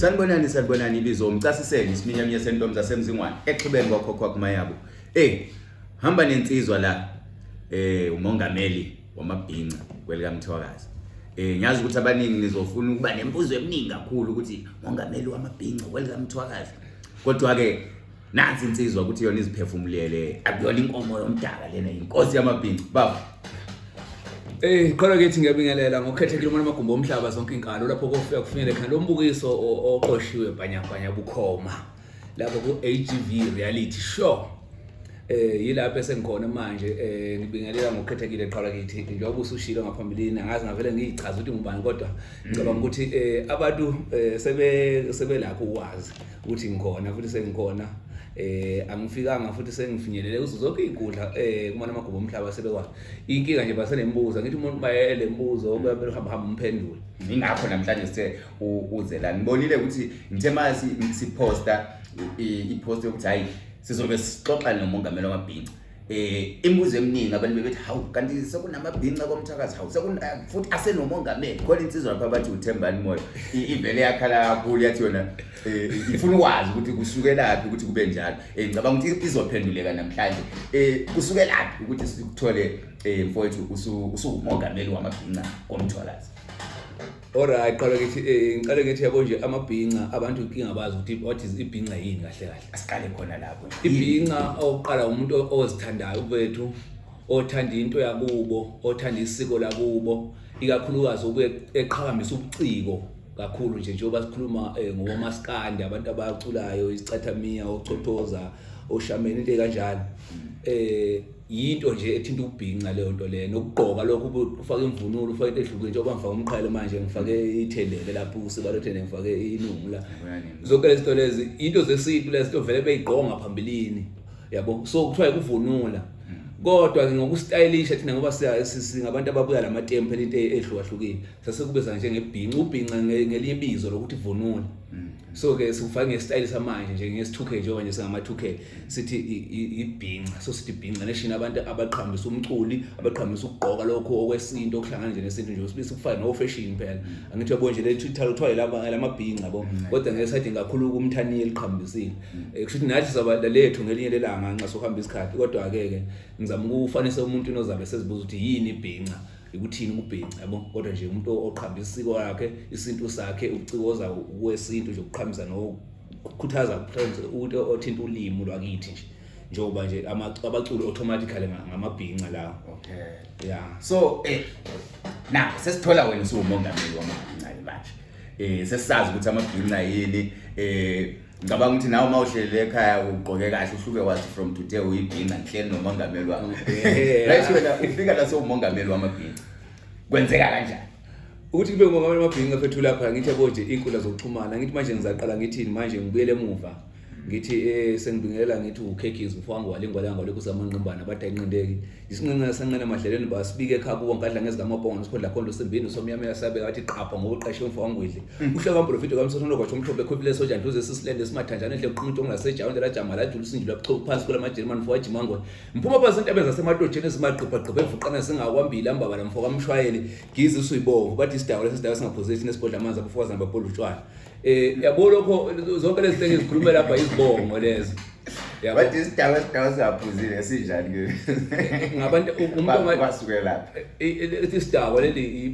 Sanibonani ibizo umcasiseli isiminyaminya sentombi zasemzingwane exhubeni kokhokho kumayabo. Hamba nensizwa la umongameli wamabhinqa kwelika Mthwakazi. Ngiyazi ukuthi abaningi nizofuna ukuba nembuzo eminingi kakhulu ukuthi umongameli wamabhinqa kwelika Mthwakazi. Kodwa ke nansi insizwa ukuthi yona iziphefumulele akuyona inkomo yomdaka lena inkosi yamabhinqa. Baba Khona kethi ngiyabingelela ngokukhethekile uma amagumbo omhlaba zonke inkalo lapho kufika kufinele khona lo mbukiso oqoshiwe bhanyabhanya bukhoma lapho ku AGV reality show. Yilapho esengikhona manje ngibingelela ngokukhethekile qala kithi njengoba usushilo ngaphambili angazi ngavele ngiyichaza ukuthi ngubani kodwa ngicabanga ukuthi abantu sebelakho ukwazi ukuthi ngikhona futhi sengikhona angifikanga futhi sengifinyelele kuzo zonke inkundla kumana amagumbo omhlaba sebekwazi inkinga nje basenembuzo ngithi umuntu bayele imbuzo okuyabela uhamba umphendule ingakho namhlanje sithe uze la ngibonile ukuthi ngithe mase siposta ipost yokuthi hayi sizobe sixoxa nomongameli wamabhinqa. Imbuzo eminingi abantu bebethi hawu kanti sekunamabhinqa komthakazi hawu futhi asenomongameli khona insizwa lapha bathi uThembani Moyo ivele yakhala kakhulu yathi yona ifuna ukwazi ukuthi kusukelaphi ukuthi kube njalo. Ngicabanga ukuthi izophenduleka namhlanje. Kusukelaphi ukuthi sikuthole mfowethu usumongameli wamabhinqa komthakazi. Alright qala ngiqale ngithi yabo nje amabhinqa abantu inkinga bazi ukuthi what is ibhinqa yini kahle kahle. Asiqale khona lapho. Ibhinqa oqala umuntu ozithandayo ubethu othanda into yakubo othanda isiko lakubo ikakhulukazi ukuye eqhakambisa ubuciko kakhulu nje njengoba sikhuluma ngomaskandi abantu abaculayo isicathamia ochothoza oshameni into kanjalo. Yinto nje ethinta ubhinqa leyo nto le nokugqoka lokho ufaka imvunulo ufaka into ehlukile njengoba ngifaka umqhele manje ngifake ithendele lapho usibalethele ngifake inungu la zonke lezi zinto lezi into zesintu lezi zinto vele beyigqoka ngaphambilini yabo so kuthiwa ukuvunula kodwa ngokustylisha thina ngoba singabantu ababuya lamatempe into ehlukahlukile sasekubeza njengebhinqa ubhinqa ngelinye ibizo lokuthi ivunula. So ke sikufaka ngestyle samanje nje ngesi2K njengoba nje singama 2K sithi ibhinqa so sithi ibhinqa neshini abantu abaqhambisa umculi abaqhambisa ukugqoka lokho okwesinto okuhlangana nje nesinto nje usibise kufana no fashion phela angithi yabo nje le Twitter kuthiwa lamabhinqa yabo kodwa ngesathi ngakhulu ukumthaniye liqhambisile kushuthi nathi zabala lethu ngelinye lelanga nxa sohamba isikhathi kodwa ke ngizama ukufanisa umuntu ozabe sezibuza ukuthi yini ibhinqa ukuthini ukubhinqa yabo kodwa nje umuntu oqhambisa isiko lakhe isintu sakhe ucikoza kwesintu nje ukuqhamisa nokukhuthaza ukuthi othinta ulimi lwakithi nje njengoba nje abaculi automatically ngamabhinqa lawo. Okay. Yeah. So na sesithola wena usumongameli wamabhinqa manje. Sesisazi ukuthi amabhinqa yini ngicabanga ukuthi nawe mawuhlele ekhaya ugqoke kahle uhluke wathi from today uyibhinqa ngihleli nomongameli wakho. Right wena ufika la sewumongameli wamabhinqa. Kwenzeka kanjani? Ukuthi kube umongameli wamabhinqa fethu lapha ngithi yabo nje inkundla zokuxhumana ngithi manje ngizaqala ngithini manje ngibuyele emuva. Ngithi sengibingelela ngithi uKekies mfowami walingwalanga lokho samanqimbana bathi ayinqindeki isinqinqa sanqena madleleni basibike ekhaya kuwo ngadla ngezikamabhongo nesikhondla khondo sembini somnyama yasabe wathi qapha ngokuqashe umfowami ngwidle uhlaka mprofito kamsothono kwathi umhlobo ekhopile soja nduze sisilende simathanjana enhle uqhumnto ongasejawu ndela jama la julu sinjula buchopho phansi kula majerman mfowethu jimango mphuma phansi intabeni zasemadojeni ezimaqhipa qhipa evuqana singakwambili ambaba la mfowami kamshwayeli gizi usuyibongo bathi isidawo lesidawo singaphozisi nesibhodla amanzi abafokazi nababhola utshwala. Yabo lokho zonke lezi zinto ezikhuluma lapha izibongo lezi. Yabo bathi isidawo singaphuzile esinjani ke. Ngabantu umuntu basuke lapha. Isidawo leli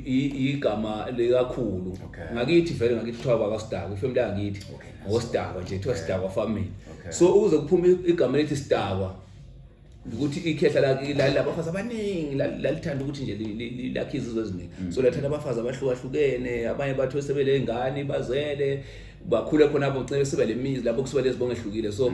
igama lekakhulu. Ngakithi vele ngakithi kuthiwa bakaSidawo ifamily yakithi. ngoSidawa nje kuthiwa Sidawa family. So ukuze kuphuma igama lethi Sidawa ukuthi ikhehla la labafazi abaningi lalithanda ukuthi nje lakhe izizwe eziningi. So lathanda abafazi abahlukahlukene abanye bathu sebele ingane bazele bakhule khona abo cebe sibe lemizi lapho kusuka lezibongo ehlukile. So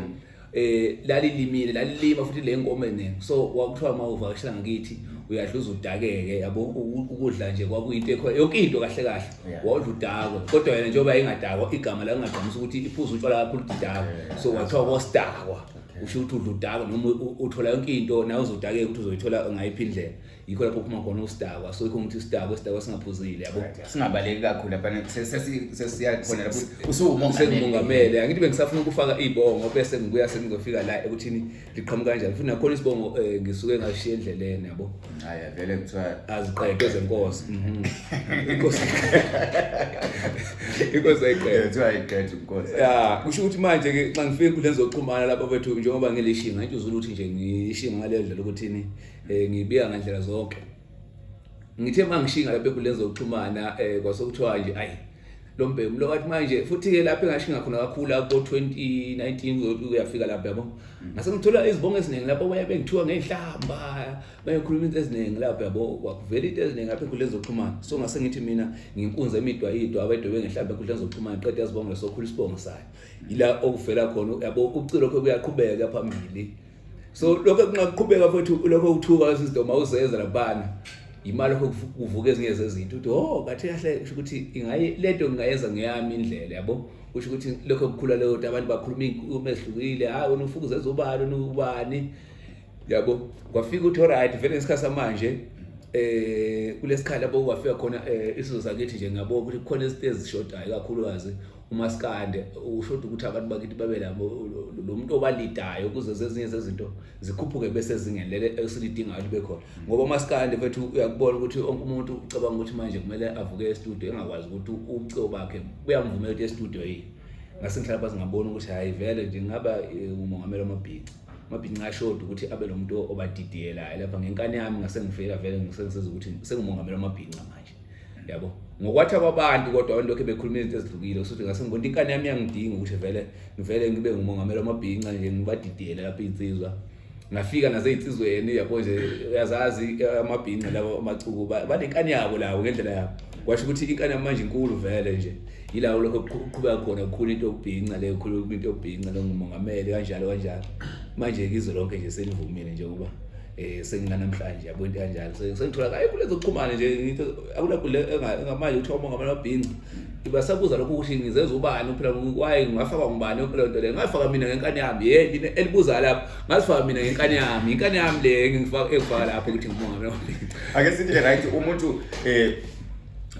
lalilimile lalilima futhi lenkomo eningi. So wakuthiwa mawuvakashela ngakithi uyadluza udakeke yabo ukudla nje kwakuyinto ekhona yonke into kahle kahle wadla udakwe kodwa yena njengoba ingadakwa igama la ngaqhamisa ukuthi iphuza utshwala kakhulu udakwe. So wathiwa koSidawa usho ukuthi udla udakwe noma uthola yonke into nawe uzodakeka ukuthi uzoyithola ngayiphi indlela yikho lapho kuphuma khona uSidawa. So ikho ukuthi Sidawa singaphuzile yabo singabaleki kakhulu lapha sesiya khona lapho usumongameli. Angithi bengisafuna ukufaka ibongo bese ngibuya sengizofika la ekuthini liqhamuka kanjani futhi nakhona isibongo ngisuke ngashiya endleleni yabo. Hayi vele kuthiwa aziqeqe zenkosi. Inkosi inkosi ayiqeda kuthiwa ayiqeda inkosi. ya kusho ukuthi manje ke xa ngifika inkundleni zokuxhumana lapha bafethu njengoba ngilishinga ngithi uzulu uthi nje ngishinga ngale ndlela ukuthi ngibika ngandlela zonke ngithe mangishinga lapha enkundleni zokuxhumana kwasokuthiwa nje ayi lo mbhemu lo wathi manje futhi ke lapha engashinga khona kakhulu lapho 2019 uyafika lapha yabo ngase ngithola izibongo eziningi lapho baye bengithiwa ngehlamba bayekhuluma into eziningi lapha yabo kwakuvela into eziningi lapha enkundleni zokuxhumana so ngase ngithi mina nginkunza imidwa abadwe ngehlamba enkundleni zokuxhumana qeda izibongo sokhulu isibongo sayo ila okuvela khona yabo ucilo lokho kuyaqhubeka phambili so lokho kungaqhubeka futhi lokho ukuthuka izinto mawuzeza labana imali lokho kuvuka ezinye zezinto uthi kathi kahle ukuthi lento ngingayenza ngeyami indlela yabo kusho ukuthi lokho kukhula leyo abantu bakhuluma inkulumo ezihlukile wena ufukuze ezobani ubani yabo kwafika uthi alright vele ngesikhathi manje kulesikhala lapho kwafika khona isizwe sakithi nje ngiyabona ukuthi khona izinto ezishodayo kakhulukazi umaskande ushoda ukuthi abantu bakithi babe labo lo muntu obalidayo ukuze zezinye zezinto zikhuphuke bese zingenele esilidingayo libe khona ngoba umaskande mfethu uyakubona ukuthi onke umuntu ucabanga ukuthi manje kumele avuke e-studio engakwazi ukuthi ubuciko bakhe buyamvumela ukuthi e-studio yini ngase ngihlala phansi ngabona ukuthi hayi vele nje ngaba umongameli wamabhici ngashoda ukuthi abe lo muntu obadidiyelayo lapha ngenkani yami ngase ngifika vele ngisenze ukuthi sengumongameli wamabhici manje yabo ngokwathi kwabantu kodwa abantu lokho bekhuluma izinto ezidlukile ukuthi ngase ngibona inkani yami yangidinga ukuthi vele ngibe ngumongameli wamabhinqa nje ngibadidiyela lapha insizwa ngafika nasezinsizweni yabo nje uyazazi amabhinqa labo amacuku banenkani yabo lawo ngendlela yabo kwasho ukuthi inkani yami manje inkulu vele nje yilawo lokho kuqhubeka khona kukhulu into yokubhinqa le kukhulu into yokubhinqa lo ngumongameli kanjalo manje izwe lonke nje selivumile nje ukuba senginamhlanje yabo into kanjalo sengithola kayi kulezo kuxhumana nje ngithi akulapho ngamanje uthi umongameli wabhinqa ibasabuza lokho ukuthi ngizenza ubani phela why ngafaka ngubani lo nto le ngafaka mina ngenkani yami elibuza lapho ngasifaka mina ngenkani yami inkani yami le ngifaka lapho ukuthi ngumongameli wabhinqa ake sithi right umuntu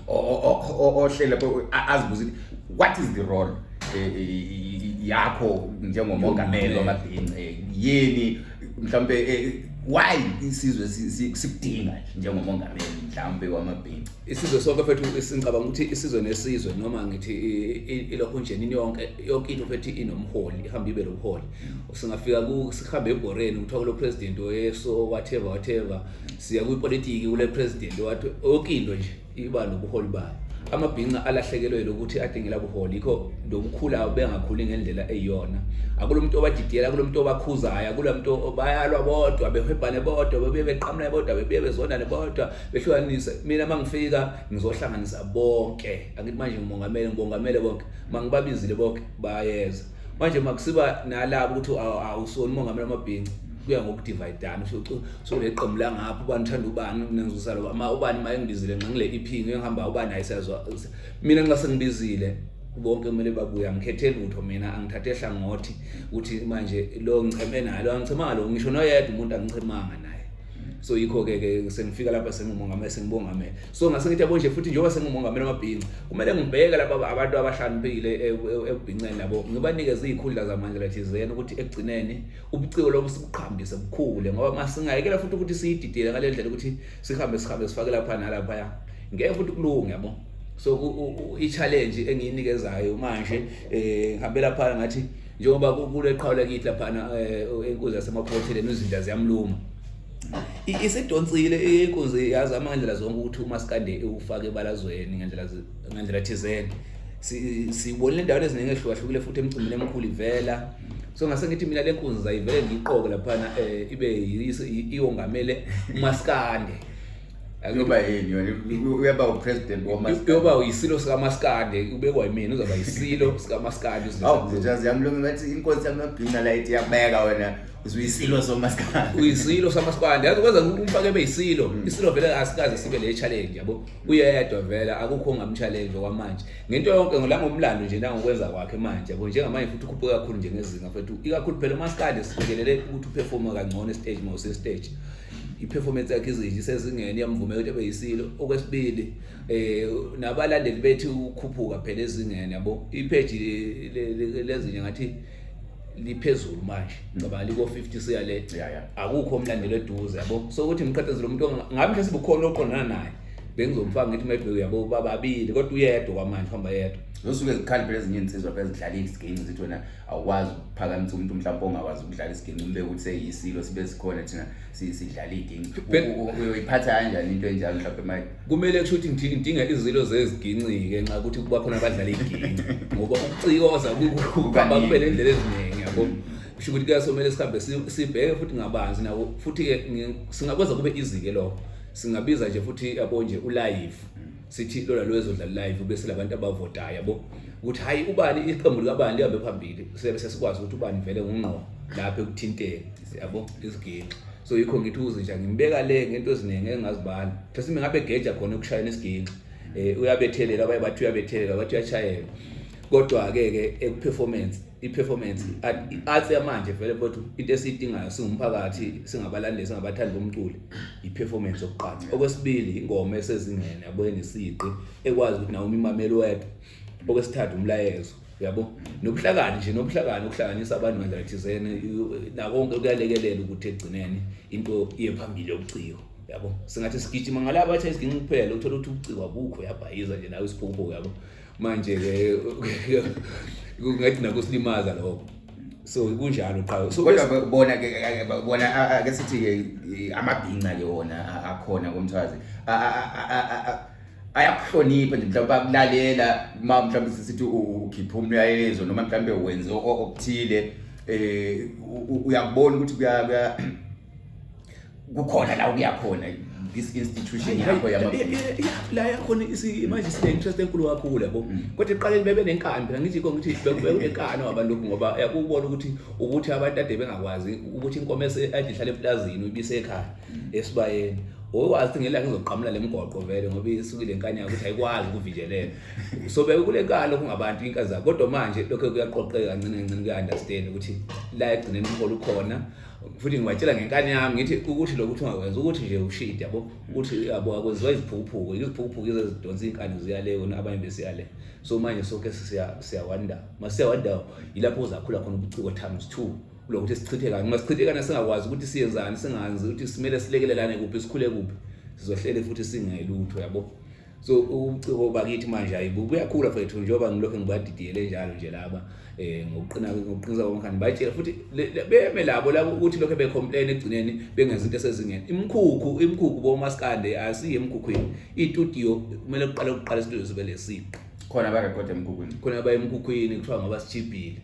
ohlela azibuza what is the role yakho njengomongameli wamabhinqa yini mhlambe why isizwe sikudinga njengomongameli mhlambe wamabhinqa isizwe sonke mfethu singicabanga ukuthi isizwe nesizwe noma ngithi ilokho njenini yonke into mfethu inomholi ihamba ibe lomholi usingafika sihambe eBoreni uthola lo president oyeso whatever siya kwipolitiki kule president wathi okindo nje iba nobuholi bayo amabhinqa alahlekelwe lokuthi adingela ubuholi ikho lokukhula bengakhuli ngendlela eyiyona akulomuntu obadidiyela akulomuntu obakhuzayo akulomuntu bayalwa bodwa behwebhane bodwa bebeqhamula bodwa bebezonana bodwa behlukanise mina mangifika ngizohlanganisa bonke angithi manje ngimongameli bonke mangibabizile bonke bayeza manje makusiba nalabo ukuthi awusona umongameli wamabhinqa kuya ngokudivideana so leqembu la ngapha ubani uthanda ubani nenzusalo ubani maye ngibizile ngile EP ngihamba ubani ayisezwa mina ngase ngibizile bonke kumele babuya ngikhethela utho mina angithathe ehlangothi ukuthi manje lo ngicheme naye lo angichema lo ngisho noyedwa umuntu angichemanga naye so yikho ke sengifika lapha sengumongameli sengibongameli so ngase ngithi yabo nje futhi njengoba sengumongameli wamabhinqa kumele ngibheke lapha abantu abahlaniphile ekubhinceni labo ngibanikeze izikhundla zamandla thizena ukuthi ekugcineni ubuciko lobo sibuqhambise bukhule ngoba masingayekela futhi ukuthi siyididile ngale ndlela ukuthi sihambe sifake lapha nalapha ngeke futhi kulunge yabo so i-challenge engiyinikezayo manje ngihambela lapha ngathi njengoba kule qhawula kithi lapha enkuzi yasemaphoteleni izinto ziyamluma isidonsile inkuzi yazi amandlela zonke ukuthi umaskande ufake ebalazweni ngendlela thizeni sibonile indawo eziningi ehlukahlukile futhi emcimbini emkhulu ivela so ngase ngithi mina le nkunzi ayivele ngiqoke lapha ibe iyongamele umaskande akuba yini uyaba upresident wamaskande uyoba uyisilo sika maskande ubekwa yimina uzaba yisilo sika maskande nje yamlungu ngathi inkonsi yamabhinqa la ithi yabeka wena uzuyisilo somaskande uyisilo samaskande yazi kwenza umfake beyisilo isilo vele asikaze sibe le challenge yabo uyedwa vele akukho ongamchallenge kwamanje ngento yonke ngolangomlando nje nangokwenza kwakhe manje yabo njengamanje futhi ukhuphuka kakhulu njengezinga mfethu ikakhulu phela umaskande sifikelele ukuthi uperforme kangcono stage mawuse stage iperformance yakhe izinje sezingene yamvumela ukuthi ebeyisilo okwesibili nabalandeli bethu ukhuphuka phela ezingene yabo ipage lezinye ngathi liphezulu manje ngoba liko 50 siyale akukho umlandeli eduze yabo so ukuthi ngiqhaqhezela umuntu ngabe mhlawumbe sibukhona oqondana naye bengizomfaka ngithi maybe uyabo bababili kodwa uyedwa kwamanje hamba yedwa zosuke zikhaliphela ezinye insizwa phela zidlala isiginci zithi wena awukwazi ukuphakamisa umuntu mhlawumbe ongakwazi ukudlala isiginci umbeke ukuthi seyisilo sibe sikhona thina sidlala iginci uyiphatha kanjani into enjalo mhlawumbe manje kumele kusho ukuthi ngidinga izilo zeziginci ke nxa ukuthi kuba khona abadlala iginci ngoba ukucikoza kuhamba kube lendlela eziningi yabo kusho ukuthi kuyasomela sikhambe sibheke futhi ngabanzi nabo futhi ke singakwenza kube easy ke lokho singabiza nje futhi yabo nje ulive sithi lona lo ezodlala live bese labantu abavotayo yabo ukuthi hayi ubani iqembu likabani lihambe phambili bese sikwazi ukuthi ubani vele ngungqo lapha ekuthinteke yabo isiginci so yikho ngithi uze nje ngimbeka le ngento eziningi engazibala mhlawumbe ngabe geja khona ukushayela isiginci uyabethelela abaye bathi uyabethelela bathi uyashayela kodwa ke eperformance iperformance arts yamanje vele futhi into esiyidingayo singumphakathi singabalandeli singabathandi bomculo iperformance yokuqala okwesibili ingoma esezingene yabo enesiqi ekwazi ukuthi nawo imamelo wethu okwesithathu umlayezo yabo nobuhlakani nje nobuhlakani ukuhlanganisa abantu ngandlela thizene na konke kuyalekelela ukuthi egcineni into iye phambili yobuciko yabo singathi sigijima ngalabo athi isiginci kuphela uthola ukuthi ubuciko abukho yabhayiza nje nawe isiphupho yabo manje ke kungathi nakusilimaza lokho so kunjalo qhawe so kodwa bona ake sithi ke amabhinqa ke wona akhona komthwazi ayakuhlonipha nje mhlawumbe akulalela mhlawumbe sithi ukhipha umlayezo noma mhlawumbe wenze okuthile uyakubona ukuthi kuya kukhona la uyakhona this institution yakho la yakhona manje sine interest enkulu kakhulu yabo kodwa iqale bebe nenkani ngithi ngithi bebe enkani abantu lokhu ngoba yakubona ukuthi abantu ade bengakwazi ukuthi inkomo edihlala eplazini uyibise ekhaya esibayeni owazi ngela ngizoqhamula lemgoqo vele ngoba isukile enkani yakho ukuthi ayikwazi ukuvijelela so beke kule nkani lokhu ngabantu inkaza kodwa manje lokho kuyaqoqeka kancane kuya-understand ukuthi la egcineni umholo ukhona futhi ngiwatshela ngenkani yami ngithi ukuthi lokuthi ungakwenza ukuthi nje ushit yabo ukuthi yabo akwenziwa iziphukuphuku ezidonsa inkani ziyaleko abanye besiyale so manje sonke siyawanda masiyawanda yilapho uzakhula khona ubuciko times 2 lokuthi sichitheka ngasichithekana singakwazi ukuthi siyenzani singazi ukuthi simele silekelelane kuphi sikhule kuphi sizohlele futhi singelutho yabo so ubuciko bakithi manje ayibu kuyakhula mfethu njengoba ngilokho ngibadidiyele njalo nje laba ngokuqinisa konkhani bayitshela futhi beme labo ukuthi lokho becomplain egcineni bengenza into esezingeni imkhukhu bomaskande asiye emkhukhwini itudio kumele kuqala istudio sibe lesiqi khona barecord emkhukhwini khona bayemkhukhwini kuthiwa ngoba sichibhile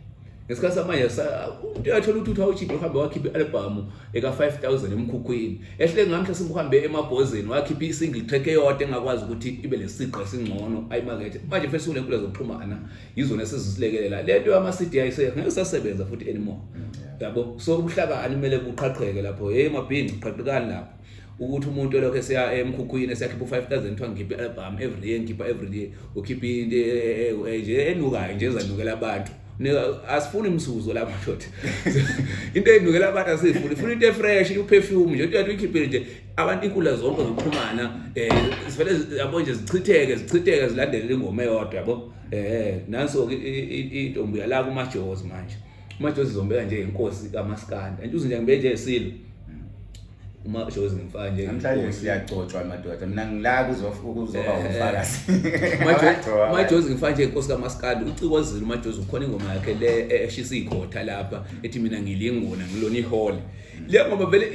ngesikhathi samanje umuntu uyathola ukuthi awuchiphe uhambe wakhipha i-album eka 5000 emkhukhwini ehle ngamhla simhambe emabhozeni wakhipha i-single track eyodwa engakwazi ukuthi ibe lesiqa singcono ayimakethe manje futhi sule nkulu zokuxhumana yizona esizisilekelela lento yama-CD ngeke sasebenza futhi anymore yabo so ubuhlakani kumele buqhaqheke lapho mabhini qhaqhekani lapho ukuthi umuntu lokho eseya emkhukhwini esiyakhipha 5000 kuthiwa ngikhipha i-album every day ukhipha into nje enukayo nje ezanukela abantu asifuni imsuzo la madoda into enukela abantu asifuni ifuna into efresh iperfume nje uyathi uyikhiphe nje abantu inkula zonke zokuxhumana sivele yabo nje zichitheke zilandelele ingoma eyodwa yabo nanso intombi yala kumajozi manje umajozi zombeka nje inkosi kaMaskandi antuze nje ngibe nje esilo umajozi ngimfaka nje namhlanje siyagcotshwa madoda mina ngila kuzoba umfakazi umajozi ngimfaka nje inkosi kaMaskandi ucikozile umajozi ukhona ingoma yakhe le eshisa ikhotha lapha ethi mina ngilingona ngilona ihole le ngoba vele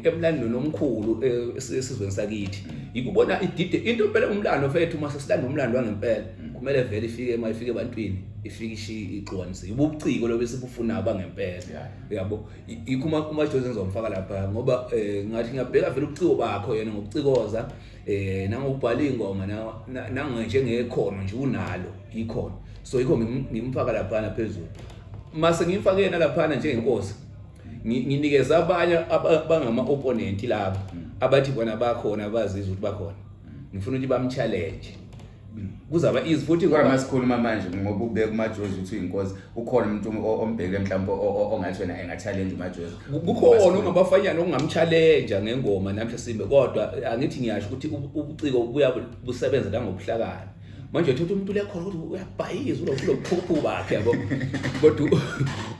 emlandweni omkhulu esizweni sakithi ikubona idide into phela umlando fethu mase silanda umlando wangempela kumele vele ifike ebantwini ifike ixuwanise ibubuciko lobe sibufuna abangempela yabo ikhuma umajozi ngizomfaka lapha ngoba ngathi ngiyabheka vele ubuciko bakho yena ngokucikoza nangokubhala ingoma nangenje ngekhono nje unalo ikhono so yikho ngimfaka lapha phezulu mase ngimfake yena lapha njengenkosi nginikeza abanye abangama opponent labo abathi bona bakhona bazizwa ukuthi bakhona ngifuna ukuthi bamchallenge kuzaba easy futhi ngoba masikhuluma manje ngoba ubeka umajozi uthi uyinkosi ukhona umuntu ombheke mhlawumbe ongathi wena enga-challenge umajozi kukhona ongabafanyana ongamchallenge ngengoma namhla simbe kodwa angithi ngiyasho ukuthi ubuciko busebenza la ngobuhlakani manje uthatha umuntu lekhona ukuthi uyabhayiza ulobuphuphu bakhe yabo kodwa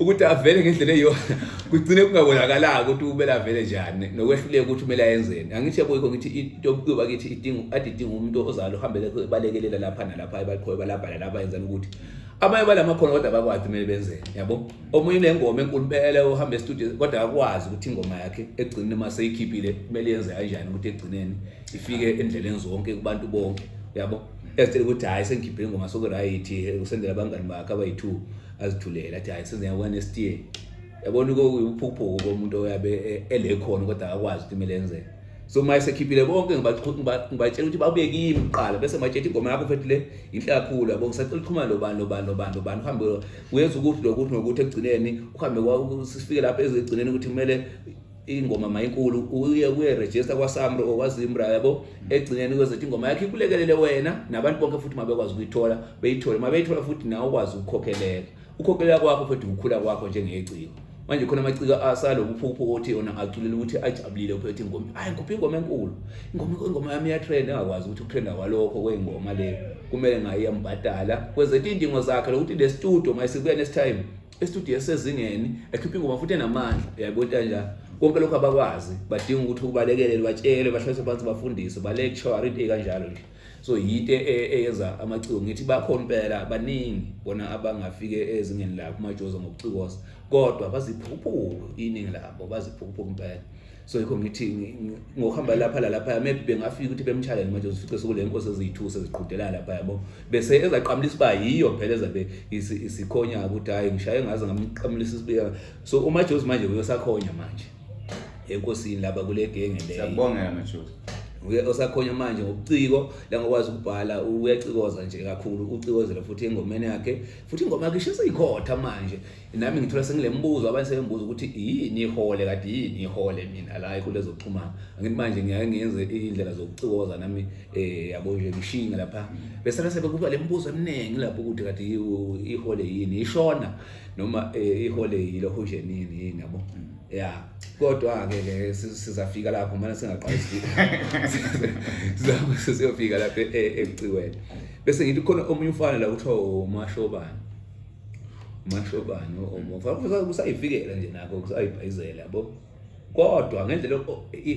ukuthi avele ngendlela eyiyona kugcine kungabonakalanga ukuthi kumele avele njani nokwehluleka ukuthi kumele ayenzeni angithi yabo ngithi into yobuba kithi idinga umuntu ozalo uhambele balekelela lapha nalapha abaqhoye balabhala lapha yenzani ukuthi abanye balamakhono kodwa bakwazi kumele benzeni yabo omunye unengoma enkulu phela uhamba e-studio kodwa akwazi ukuthi ingoma yakhe egcineni mase ikhiphile kumele yenze kanjani ukuthi egcineni ifike endleleni zonke kubantu bonke yabo esithe ukuthi hayi sengikhiphe ingoma sokuright usendela abangani bakhe abayi2 azithulela athi hayi senze yakwaNST yabona ukuphupho komuntu oyabe elekhono kodwa akwazi ukuthi kumele yenze so mase ekhiphile bonke ngibatshela ukuthi babuye kimi uqala bese majethe ingoma yakho mfethu le inhle kakhulu yabo ngisacela uxhumana lobani uhambe uyenza ukuthi lokuthi nokuthi egcineni uhambe sifike lapha ezigcineni ukuthi kumele ingoma mayinkulu uye register kwaSAMRO okwaZimbra yabo egcineni kwezethu ingoma yakhe ikulekelele wena nabantu bonke futhi mabekwazi ukuyithola beyithole mabeyithola futhi nawe ukwazi ukukhokhelela kwakho futhi ukukhula kwakho njengeciko manje khona amaciko asalo uphupho othi yona aculela ukuthi ajabulile uphethe ingoma hayi ngiphi ingoma enkulu ingoma yami ya trend engakwazi ukuthi utrenda kwalokho kwengoma le kumele ngayiyambadala kwezethu indingo zakhe lokuthi le studio mayisibuya next time e-studio esezingeni ekhipha ingoma futhi enamandla uyayibona kanjani konke lokho abakwazi badinga ukuthi ubalekelele batshele bahlose phansi bafundise ba lecture into kanjalo nje so yinto eyenza amaciko ngithi bakhona impela baningi bona abangafike ezingeni lapho majoza ngokucikoza kodwa baziphuphu iningi labo baziphuphu impela so yikho ngithi ngokuhamba lapha maybe bengafika ukuthi bemchallenge manje uzifice sokule nkosi ezithu seziqhudela lapha yabo bese ezaqamulisa ba yiyo phela ezabe isikhonya ukuthi hayi ngishaye ngaze ngamqamulisa isibuya so umajozi manje uyosakhonya manje enkosini lapha kule genge le siyabonga majozi osakhonya manje ngobuciko la ngokwazi ukubhala uyacikoza nje kakhulu ucikozela futhi engomeni yakhe futhi ingoma yakhe ishisa ikhotha manje nami ngithola sengilembuzo abanye sebembuza ukuthi yini ihole kade yini ihole mina la kulezo kuxhumana ngithi manje ngiyake ngiyenze indlela zokucikoza nami yabo nje ngishinga lapha bese la sebekuba lembuzo eminingi lapho ukuthi kade ihole yini ishona noma ihole yilo nje nini yabo yeah kodwa ke sizafika lapho manje singaqalisi sizofika lapha eciciweni bese ngithi khona omunye ufana la kuthiwa umashobani umfaka kusayifikela nje nakho kusayibhayizela yabo kodwa ngendlela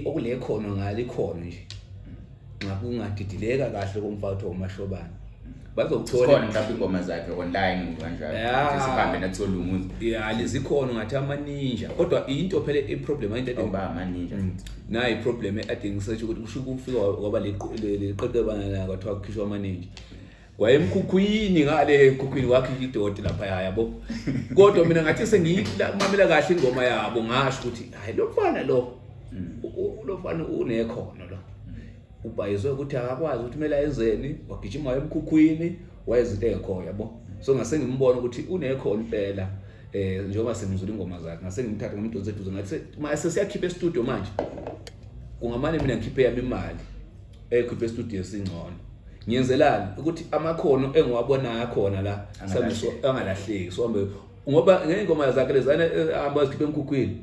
okule khono ngale khono nje ngakungadidileka kahle komfaka umashobani bazokuthola khona mhlawumbe ingoma zakhe online kanjalo sihambe nathola umuzi lizikhona ngathi amaninja kodwa into phela iproblem into oba amaninja na iproblem adingisethi ukuthi kusho ukufika kwaba liqeqebana la kwathiwa kukhishwa amaninja kwayemkhukhwini ngale emkhukhwini wakhe idoti lapha yabo kodwa mina ngathi sengiyimamela kahle ingoma yabo ngasho ukuthi hayi lofana lo lofana unekhono lo ubhayizwe ukuthi akakwazi ukuthi kumele ayenzeni wagijima emkhukhwini wayezinto engekho yabo so ngase ngimbona ukuthi unekho impela njengoba sengizula ingoma zakhe ngase ngimthatha ngomdonse eduze ngathi mase siyakhipha e-studio manje kungamane mina ngikhiphe yami imali ekhiphe e-studio esingcono ngiyenzelani ukuthi amakhono engiwabona khona la angalahleki so ngoba ngengoma zakhe lezana ahamba zikhiphe emkhukhwini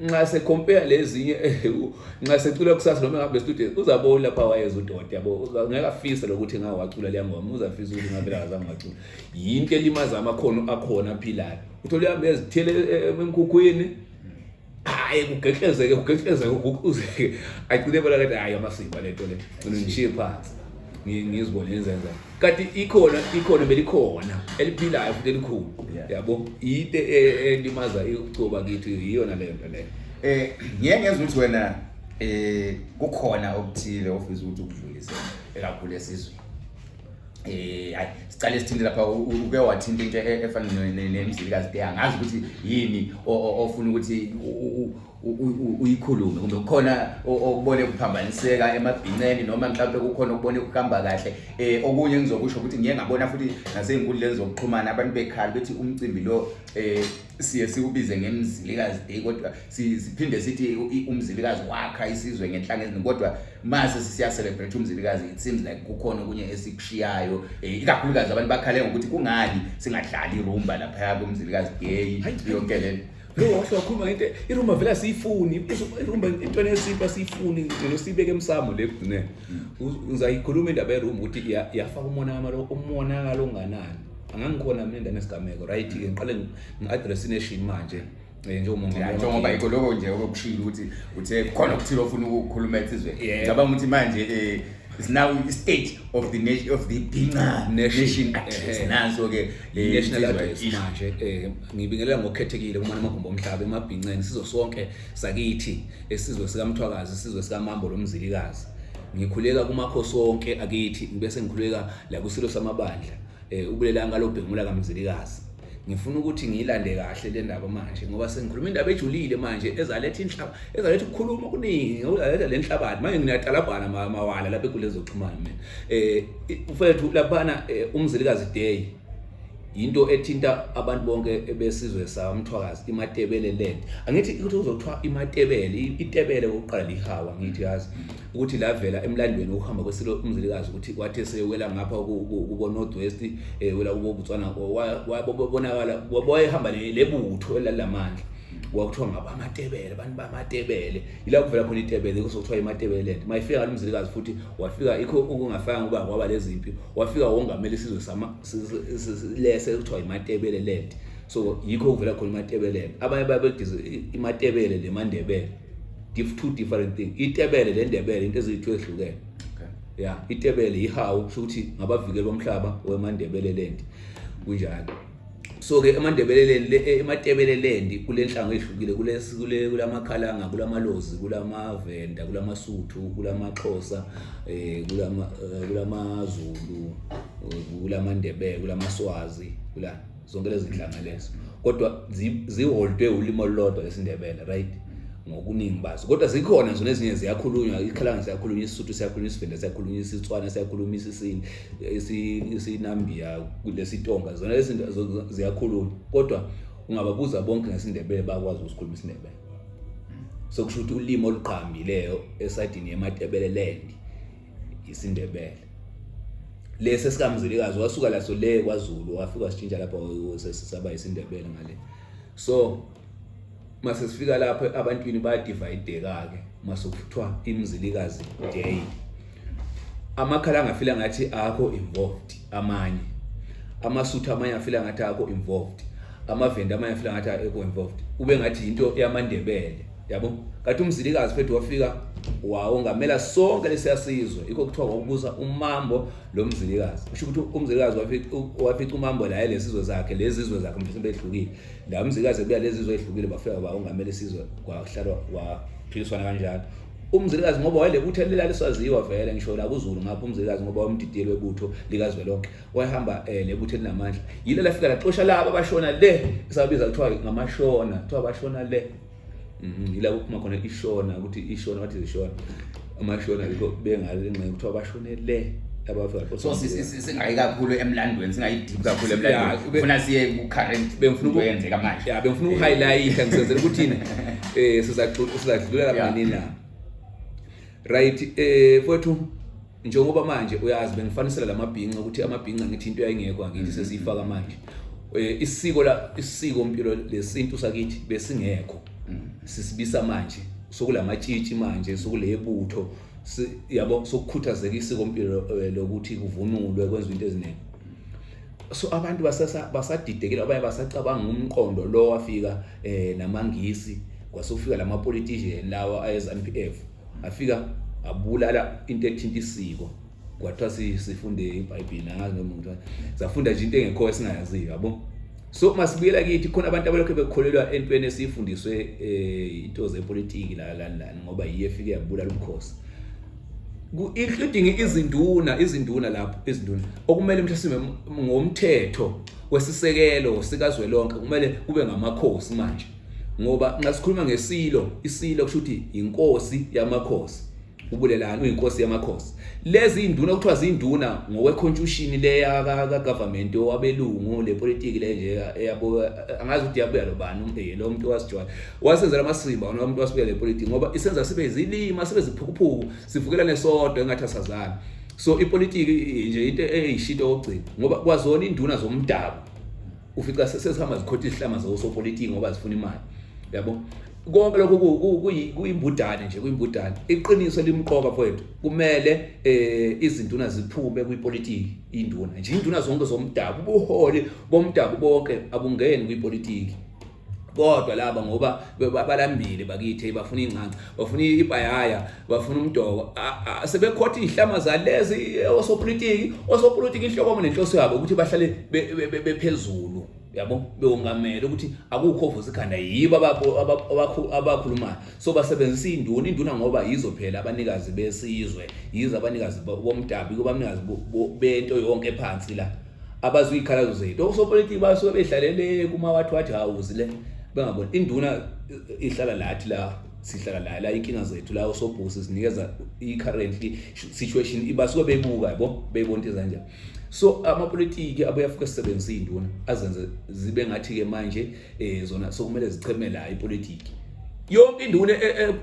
nxa se compare lezinye nxa secula kusasa noma ngabe studio uzabona lapha wayeza uDoti yabo ngeke afisa lokuthi ngawacula le ngoma uzafisa ukuthi ngabe azange ngacula yinto elimaza amakhono akhona aphilayo uthola uhambe ezithele emkhukhwini hayi kugehlezeke ukuzeke agcine bona kathi hayi amasiko lento le ngishiye phansi ngizibone ngizenza kanti ikhona belikhona eliphilayo futhi elikhulu yabo into elimaza icuba kithi iyona le nto le ngiyeke ngenza ukuthi wena kukhona okuthile ofisa ukuthi ukudlulise ekakhulu esizwe hayi sicale sithinde lapha uke wathinta into efana nemzilikazi angazi ukuthi yini ofuna ukuthi uyikhulume kumbe kukhona okubone kuphambaniseka emabhinceni noma mhlawumbe kukhona ukubone ukuhamba kahle okunye ngizokusho ukuthi ngiye ngabona futhi nasey'nkundleni zokuxhumana abantu bekhala bethi umcimbi lo siye siubize ngemzilikazi day kodwa siphinde sithi umzilikazi wakha isizwe ngenhlanga eziningi kodwa mase siya celebrate umzilikazi it seems like kukhona okunye esikushiyayo ikakhulukazi abantu bakhale ngokuthi kungani singadlali irumba lapha yabo umzilikazi day yonke le lo washo wakhuluma into irumba vela siyifuni irumba into nesipha siyifuni sibeke emsamo le kugcine uzayikhuluma indaba yeroom ukuthi yafaka umonakalo onganani angangikhona mina ndane sigameko right ke ngiqale ngi-address nation manje njengoba yikho lokho nje okushilo ukuthi uthe khona ukuthile ofuna ukukhuluma esizwe ngicabanga ukuthi manje is now a state of the nation of the nation naso ke national address manje ngibingelela ngokukhethekile kuma namagumbo omhlaba emabhinceni sizo sonke sakithi esizwe sikaMthwakazi isizwe sikaMambo lomzilikazi ngikhuleka kumakhosi onke akithi bese ngikhuleka la kusilo samabandla ubulelanga lobhengula kaMzilikazi ngifuna ukuthi ngiyilande kahle le ndaba manje ngoba sengikhuluma indaba ejulile manje ezaletha inhlaba ezaletha ukukhuluma kuningi ezaletha le nhlabathi manje ngiyatalabhana mawala lapha ekulezo xhumana mina ufethu laphana umzilikazi day into ethinta abantu bonke besizwe saMthwakazi imatebele land angithi ukuthi uzothiwa imatebele itebele oqala lihawa ngithi yazi ukuthi lavela emlandweni ukuhamba kwesilo umzilikazi ukuthi kwathi seyewela ngapha kubo northwest wela kubo Botswana wabonakala wayehamba lebutho elalamandla wakuthiwa ngaba amatebele abantu bamatebele ila kuvela khona itebele kusokuthiwa imatebele land mayifika umzilikazi futhi wafika ikho ukungafanga kuba kwaba lezimpi wafika wongamela isizwe lese kuthiwa imatebele land so yikho kuvela khona imatebele land abanye babedize imatebele leMandebele two different things itebele leNdebele into ezithu ehlukene yeah itebele ihawu ukuthi ngabavikeli bomhlaba weMandebele land kunjalo so ke eMandebele land kulenhlanga ehlukile kulamakhalanga kulamalozi kulamavenda kulamasuthu kulamaXhosa kulamazulu kulaMandebele kulamaswazi zonke lezi zinhlanga lezo kodwa ziholdwe ulimo olulodwa leSindebele right ngokuningi bazo kodwa zikhona zona ezinye ziyakhulunywa ikhalanga siyakhulunywa isisuthu siyakhulunywa isivenda siyakhulunywa isitswana siyakhulunywa isinambia kulesitonga zona ezinto ziyakhulunywa kodwa ungababuza bonke ngeSindebele bakwazi ukusikhuluma iSindebele so kusho ukuthi ulimo oluqhambileyo esidini yeMatebele land iSindebele lese sikaMzilikazi wasuka laso le kwaZulu wafika sitshintsha lapha sesaba iSindebele ngale so mase sifika lapha abantwini bayadivideka ke mase kuthiwa imzilikazi day amakhala angafila ngathi akho involved amanye amasuthu amanye afila ngathi akho involved amavenda amanye afila ngathi akho involved ube ngathi into yaMandebele yabo kathi umzilikazi phethu wafika wawongamela sonke lesiyasizwe ikho kuthiwa ngokubuza uMambo lomzilikazi kusho ukuthi umzilikazi wafica uMambo la lesizwe zakhe lezizwe zakhe mhlawumbe ehlukile la umzilikazi ebuya lezizwe ehlukile bafika bawongamela isizwe kwahlalwa kwaphiliswana kanjalo umzilikazi ngoba wayelebutho leswaziwa vele ngisho la kuZulu ngapha umzilikazi ngoba wamdidiyele webutho likazwelonke wayehamba lebutho elinamandla yile lafika laxosha laba abashona le esabiza kuthiwa ngamashona kuthiwa bashona le ila kuphuma khona ishona ukuthi ishona wathi ishona amashona liko bengale ngeke kuthiwa bashone le abafika so singayi kakhulu emlandweni singayideep kakhulu emlandweni ufuna siye ku current bengifuna ukuyenzeka manje bengifuna uhighlight ngisenzela ukuthi sizadlula lapha nini la right fethu njengoba manje uyazi bengifanisela lamabhinqa ukuthi amabhinqa ngithi into yayingekho ngakithi sesiyifaka manje isiko impilo lesintu sakithi besingekho sisibisa manje sokulamatshitshi manje sokulebutho yabo sokukhuthazeka isiko impilo lokuthi kuvunulwe kwenziwe into eziningi so abantu basadidekile abanye basacabanga umqondo lo wafika namangisi kwasofika lamapolitician lawa ayeZANU-PF afika abulala into ethinta isiko kwathiwa sifunde iBhayibheli nangazi noma umuntu safunda nje into engekho esingayaziyo yabo so masibuyela kithi khona abantu abalokho bekholelwa entweni esifundiswe into zepolitiki la ngoba yiye efike yabulala umkhosi including izinduna lapho izinduna okumele mhlawumbe ngomthetho wesisekelo sikazwelonke kumele kube ngamakhosi manje ngoba nxa sikhuluma ngesilo isilo kusho ukuthi inkosi yamakhosi ubulelana uyinkosi yamakhosi lezi induna kuthiwa zinduna ngokweconstitution leya ka government owabelungu lepolitiki le nje yabo angazi ukuthi yabuya lobani lo muntu wasijwala wasenza lamasimba nomuntu wasibuya lepolitiki ngoba isenza sibe izilima sibe ziphukuphuku sivukelane sodwa engathi asazana so ipolitiki nje into eyishito ogcina ngoba kwazona induna zomdabu ufica sesihamba zikhotha isihlama zosopolitiki ngoba zifuna imali yabo. Konke lokho kuyimbudane nje, kuyimbudane. Iqiniso limqoka mfowethu, kumele izinduna ziphume kwipolitiki, induna nje, induna zonke zomdabu, ubuholi bomdabu bonke abungeni kwipolitiki. Kodwa laba ngoba balambile bakithi, bafuna ingcanca, bafuna ipayaya, bafuna umdoko, sebekhotha ihlama zalezi osopolitiki inhloko nenhloso yabo ukuthi bahlale bephezulu, yabo, beongamela ukuthi akukho vuza ikhanda, yibo abakhulumayo. So basebenzisa induna ngoba yizo phela abanikazi besizwe, yizo abanikazi bomdabu, kuba abanikazi bento yonke phansi la, abazikhalazo zethu. Osopolitiki basuke behlalele kuma-what house le, bengabona. Induna ihlala lathi la, sihlala la inkinga zethu la, osobhusi sinikeza i-currently situation, ibasuke beyibuka, yabo, beyibona into kanjani. So amapolitiki abuyafuka sisebenzisa induna azenze zibe ngathi-ke manje zona sokumele zicheme la ipolitiki. Yonke induna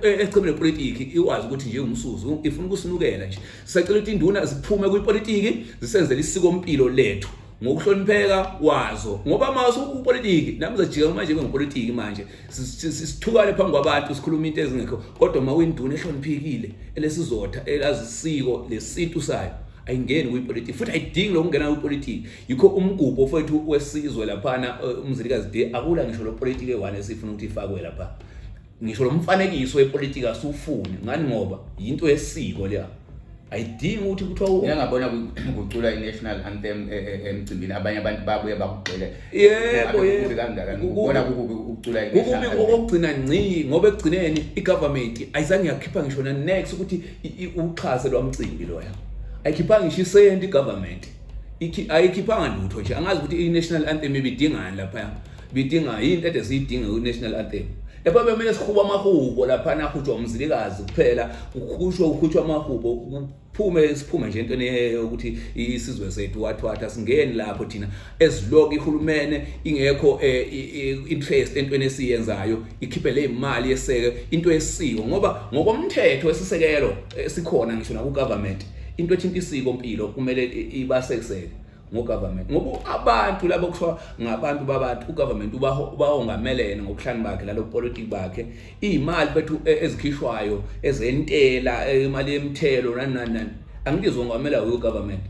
echemele ipolitiki ikwazi ukuthi nje umsuzu ifuna ukusinukela nje. Sicela ukuthi induna ziphume kwipolitiki zisenzele isikompilo lethu ngokuhlonipheka wazo, ngoba mase upolitiki nami zajika manje ngepolitiki manje sithukane phambi kwabantu sikhuluma into ezingekho. Kodwa mawinduna ehloniphekile elesizotha elazisiko lesintu sayo ayingeni kwipolitiki, futhi ayidingi lokungena kwipolitiki. Yikho umgubho mfowethu wesizwe laphana umzilikazi de akula ngisho lo politiki ewane esifuna ukuthi ifakwe lapha. Ngisho lo mfanekiso wepolitiki asufuni ngani ngoba into yesiko leya. Ayidingi ukuthi kuthiwa ngiyangabona kucula i-national anthem emcimbini, abanye abantu babuye bakugcele. Yebo kangaka ubona ukucula i-national anthem. Ukugcina ngci ngoba ekugcineni i-government ayizange yakhipha ngisho na next ukuthi uxhase lwamcimbi loya. Ayikhiphanga ngisho isenti i-government. Ayikhiphanga lutho nje. Angazi ukuthi i-national anthem ibidingani lapha. Bidinga into ede siyidinga ku-national anthem. Epha bemele sikhuba amahubo lapha nakhutshwa umzilikazi kuphela, ukhutshwa amahubo, siphume nje entweni ukuthi isizwe sethu wathwatha singeni lapho thina eziloko ihulumene ingekho interest entweni esiyenzayo, ikhiphe le imali yeseke into yesiko ngoba ngokomthetho wesisekelo sikhona ngisho na ku government into ethinta isiko impilo kumele ibasekiseke ngo-government, ngoba abantu labo kuthiwa ngabantu babantu, u-government ubahongamelene ngobuhlani bakhe lalo politiki bakhe, iy'mali bethu ezikhishwayo ezentela, imali yemthelo nani angikizwa ngamela u-government.